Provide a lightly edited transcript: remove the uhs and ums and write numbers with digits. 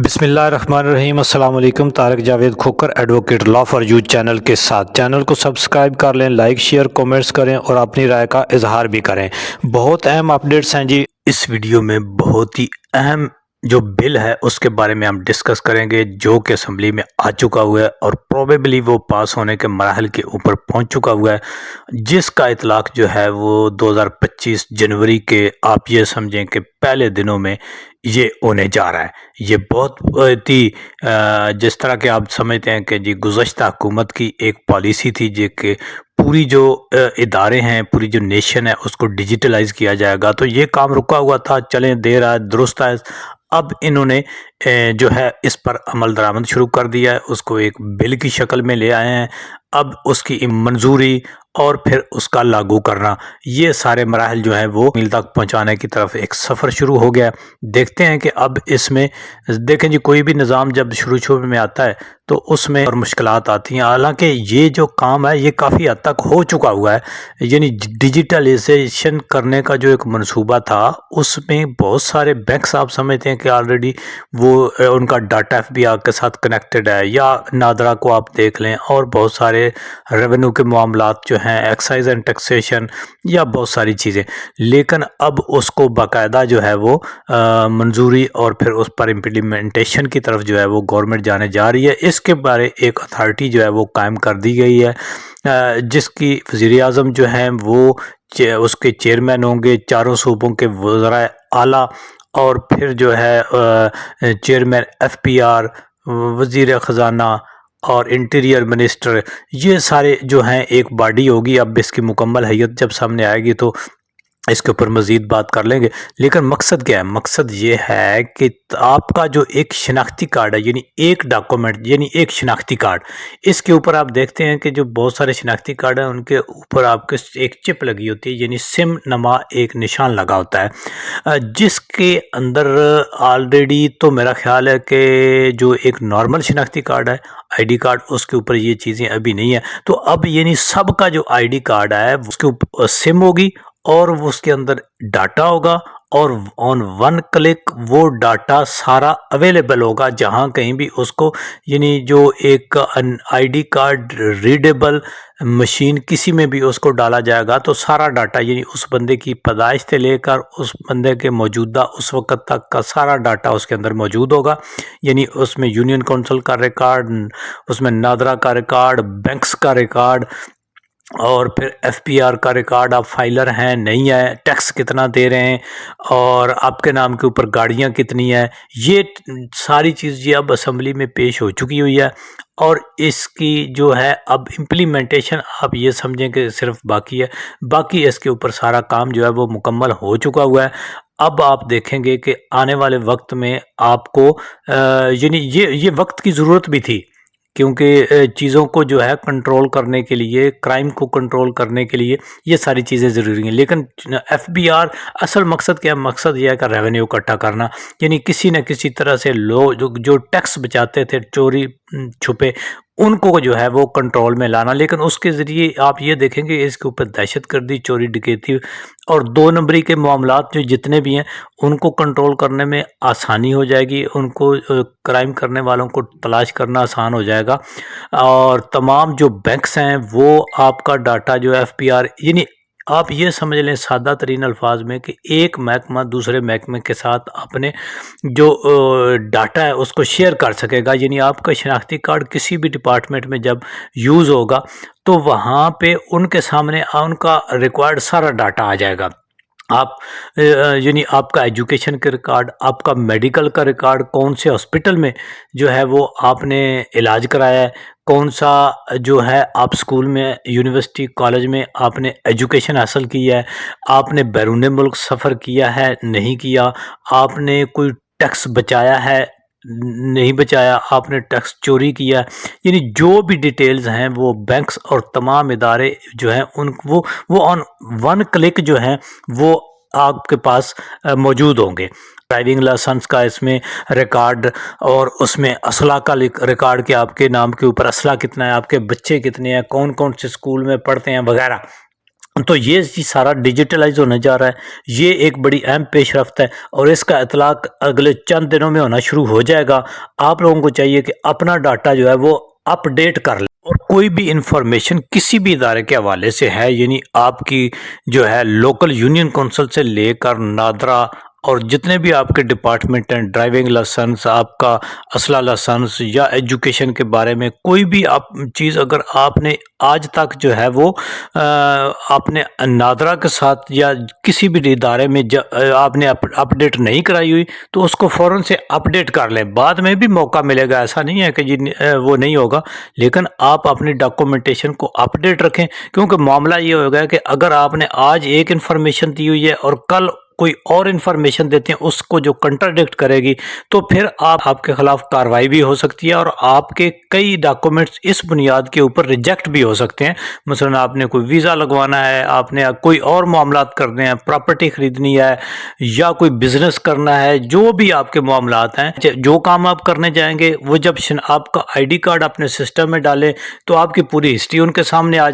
بسم اللہ الرحمن الرحیم۔ السلام علیکم۔ Tariq Javed Khokhar advocate law for you channel کے ساتھ چینل کو سبسکرائب کر لیں، لائک شیئر کومنٹس کریں اور اپنی رائے کا اظہار بھی کریں۔ بہت اہم اپڈیٹس ہیں جی۔ اس ویڈیو میں بہت ہی اہم جو بل ہے اس کے بارے میں ہم ڈسکس کریں گے، جو کہ اسمبلی میں آ چکا ہوا ہے اور پروبیبلی وہ پاس ہونے کے مراحل کے اوپر پہنچ چکا ہوا ہے، جس کا اطلاق جو ہے وہ 2025 جنوری کے آپ یہ سمجھیں کہ پہلے دنوں میں یہ ہونے جا رہا ہے۔ یہ بہت ہی جس طرح کہ آپ سمجھتے ہیں کہ جی گزشتہ حکومت کی ایک پالیسی تھی جی کہ پوری جو ادارے ہیں، پوری جو نیشن ہے اس کو ڈیجیٹلائز کیا جائے گا، تو یہ کام رکا ہوا تھا، چلیں دیر ہے درست ہے۔ اب انہوں نے جو ہے اس پر عمل درآمد شروع کر دیا ہے، اس کو ایک بل کی شکل میں لے آئے ہیں۔ اب اس کی منظوری اور پھر اس کا لاگو کرنا، یہ سارے مراحل جو ہیں وہ میل تک پہنچانے کی طرف ایک سفر شروع ہو گیا۔ دیکھتے ہیں کہ اب اس میں دیکھیں جی، کوئی بھی نظام جب شروع میں آتا ہے تو اس میں اور مشکلات آتی ہیں، حالانکہ یہ جو کام ہے یہ کافی حد تک ہو چکا ہوا ہے۔ یعنی ڈیجیٹلائزیشن کرنے کا جو ایک منصوبہ تھا اس میں بہت سارے بینکس آپ سمجھتے ہیں کہ آلریڈی وہ ان کا ڈاٹا ایف بی آر کے ساتھ کنیکٹڈ ہے، یا نادرا کو آپ دیکھ لیں، اور بہت سارے ریونیو کے معاملات جو ہیں، ایکسائز اینڈ ٹیکسیشن، یا بہت ساری چیزیں۔ لیکن اب اس کو باقاعدہ جو ہے وہ منظوری اور پھر اس پر امپلیمنٹیشن کی طرف جو ہے وہ گورنمنٹ جانے جا رہی ہے۔ اس کے بارے ایک اتھارٹی جو ہے وہ قائم کر دی گئی ہے، جس کی وزیر اعظم جو ہیں وہ اس کے چیئرمین ہوں گے، چاروں صوبوں کے وزرائے اعلیٰ، اور پھر جو ہے چیئرمین ایف پی آر، وزیر خزانہ اور انٹیریئر منسٹر، یہ سارے جو ہیں ایک باڈی ہوگی۔ اب اس کی مکمل حیت جب سامنے آئے گی تو اس کے اوپر مزید بات کر لیں گے۔ لیکن مقصد کیا ہے؟ مقصد یہ ہے کہ آپ کا جو ایک شناختی کارڈ ہے، یعنی ایک ڈاکومنٹ، یعنی ایک شناختی کارڈ، اس کے اوپر آپ دیکھتے ہیں کہ جو بہت سارے شناختی کارڈ ہیں ان کے اوپر آپ کے ایک چپ لگی ہوتی ہے، یعنی سم نما ایک نشان لگا ہوتا ہے، جس کے اندر آلریڈی تو میرا خیال ہے کہ جو ایک نارمل شناختی کارڈ ہے، آئی ڈی کارڈ، اس کے اوپر یہ چیزیں ابھی نہیں ہیں۔ تو اب یعنی سب کا جو آئی ڈی کارڈ ہے اس کے اوپر سم ہوگی، اور اس کے اندر ڈاٹا ہوگا، اور آن ون کلک وہ ڈاٹا سارا اویلیبل ہوگا جہاں کہیں بھی اس کو، یعنی جو ایک I D card readable machine کسی میں بھی اس کو ڈالا جائے گا تو سارا ڈاٹا، یعنی اس بندے کی پیدائش سے لے کر اس بندے کے موجودہ اس وقت تک کا سارا ڈاٹا اس کے اندر موجود ہوگا۔ یعنی اس میں یونین کونسل کا ریکارڈ، اس میں نادرا کا ریکارڈ، بینکس کا ریکارڈ، اور پھر ایف پی آر کا ریکارڈ، آپ فائلر ہیں نہیں ہے، ٹیکس کتنا دے رہے ہیں، اور آپ کے نام کے اوپر گاڑیاں کتنی ہیں، یہ ساری چیز یہ اب اسمبلی میں پیش ہو چکی ہوئی ہے۔ اور اس کی جو ہے اب امپلیمنٹیشن آپ یہ سمجھیں کہ صرف باقی ہے، باقی اس کے اوپر سارا کام جو ہے وہ مکمل ہو چکا ہوا ہے۔ اب آپ دیکھیں گے کہ آنے والے وقت میں آپ کو یعنی یہ وقت کی ضرورت بھی تھی، کیونکہ چیزوں کو جو ہے کنٹرول کرنے کے لیے، کرائم کو کنٹرول کرنے کے لیے یہ ساری چیزیں ضروری ہیں۔ لیکن ایف بی آر اصل مقصد کیا ہے؟ مقصد یہ ہے کہ ریونیو اکٹھا کرنا، یعنی کسی نہ کسی طرح سے لوگ جو ٹیکس بچاتے تھے چوری چھپے، ان کو جو ہے وہ کنٹرول میں لانا۔ لیکن اس کے ذریعے آپ یہ دیکھیں گے اس کے اوپر دہشت گردی، چوری ڈکیتی اور دو نمبری کے معاملات جو جتنے بھی ہیں ان کو کنٹرول کرنے میں آسانی ہو جائے گی، ان کو کرائم کرنے والوں کو تلاش کرنا آسان ہو جائے گا، اور تمام جو بینکس ہیں وہ آپ کا ڈاٹا جو ایف پی آر، یعنی آپ یہ سمجھ لیں سادہ ترین الفاظ میں کہ ایک محکمہ دوسرے محکمے کے ساتھ اپنے جو ڈاٹا ہے اس کو شیئر کر سکے گا۔ یعنی آپ کا شناختی کارڈ کسی بھی ڈپارٹمنٹ میں جب یوز ہوگا تو وہاں پہ ان کے سامنے ان کا ریکوائرڈ سارا ڈاٹا آ جائے گا۔ آپ یعنی آپ کا ایجوکیشن کا ریکارڈ، آپ کا میڈیکل کا ریکارڈ، کون سے ہاسپٹل میں جو ہے وہ آپ نے علاج کرایا ہے، کون سا جو ہے آپ اسکول میں، یونیورسٹی، کالج میں آپ نے ایجوکیشن حاصل کی ہے، آپ نے بیرون ملک سفر کیا ہے نہیں کیا، آپ نے کوئی ٹیکس بچایا ہے نہیں بچایا، آپ نے ٹیکس چوری کیا، یعنی جو بھی ڈیٹیلز ہیں وہ بینکس اور تمام ادارے جو ہیں وہ آن ون کلک جو ہیں وہ آپ کے پاس موجود ہوں گے۔ ڈرائیونگ لائسنس کا اس میں ریکارڈ، اور اس میں اسلحہ کا ریکارڈ کہ آپ کے نام کے اوپر اسلحہ کتنا ہے، آپ کے بچے کتنے ہیں، کون کون سے اسکول میں پڑھتے ہیں وغیرہ، تو یہ سارا ڈیجیٹلائز ہونے جا رہا ہے، یہ ایک بڑی اہم پیش رفت ہے اور اس کا اطلاق اگلے چند دنوں میں ہونا شروع ہو جائے گا۔ آپ لوگوں کو چاہیے کہ اپنا ڈاٹا جو ہے وہ اپ ڈیٹ کر لیں، اور کوئی بھی انفارمیشن کسی بھی ادارے کے حوالے سے ہے، یعنی آپ کی جو ہے لوکل یونین کونسل سے لے کر نادرا اور جتنے بھی آپ کے ڈپارٹمنٹ ہیں، ڈرائیونگ لائسنس، آپ کا اسلحہ لائسنس یا ایجوکیشن کے بارے میں کوئی بھی چیز اگر آپ نے آج تک جو ہے وہ آپ نے نادرا کے ساتھ یا کسی بھی ادارے میں آپ نے اپڈیٹ نہیں کرائی ہوئی تو اس کو فوراً سے اپڈیٹ کر لیں، بعد میں بھی موقع ملے گا، ایسا نہیں ہے کہ وہ نہیں ہوگا، لیکن آپ اپنی ڈاکومنٹیشن کو اپڈیٹ رکھیں، کیونکہ معاملہ یہ ہوگا کہ اگر آپ نے آج ایک انفارمیشن دی ہوئی ہے اور کل کوئی اور انفارمیشن دیتے ہیں اس کو جو کنٹراڈکٹ کرے گی تو پھر آپ کے خلاف کارروائی بھی ہو سکتی ہے اور آپ کے کئی ڈاکومنٹس اس بنیاد کے اوپر ریجیکٹ بھی ہو سکتے ہیں۔ مثلا آپ نے کوئی ویزا لگوانا ہے، آپ نے کوئی اور معاملات کرنے ہیں، پراپرٹی خریدنی ہے یا کوئی بزنس کرنا ہے، جو بھی آپ کے معاملات ہیں، جو کام آپ کرنے جائیں گے وہ جب آپ کا آئی ڈی کارڈ اپنے سسٹم میں ڈالیں تو آپ کی پوری ہسٹری ان کے سامنے آ جائے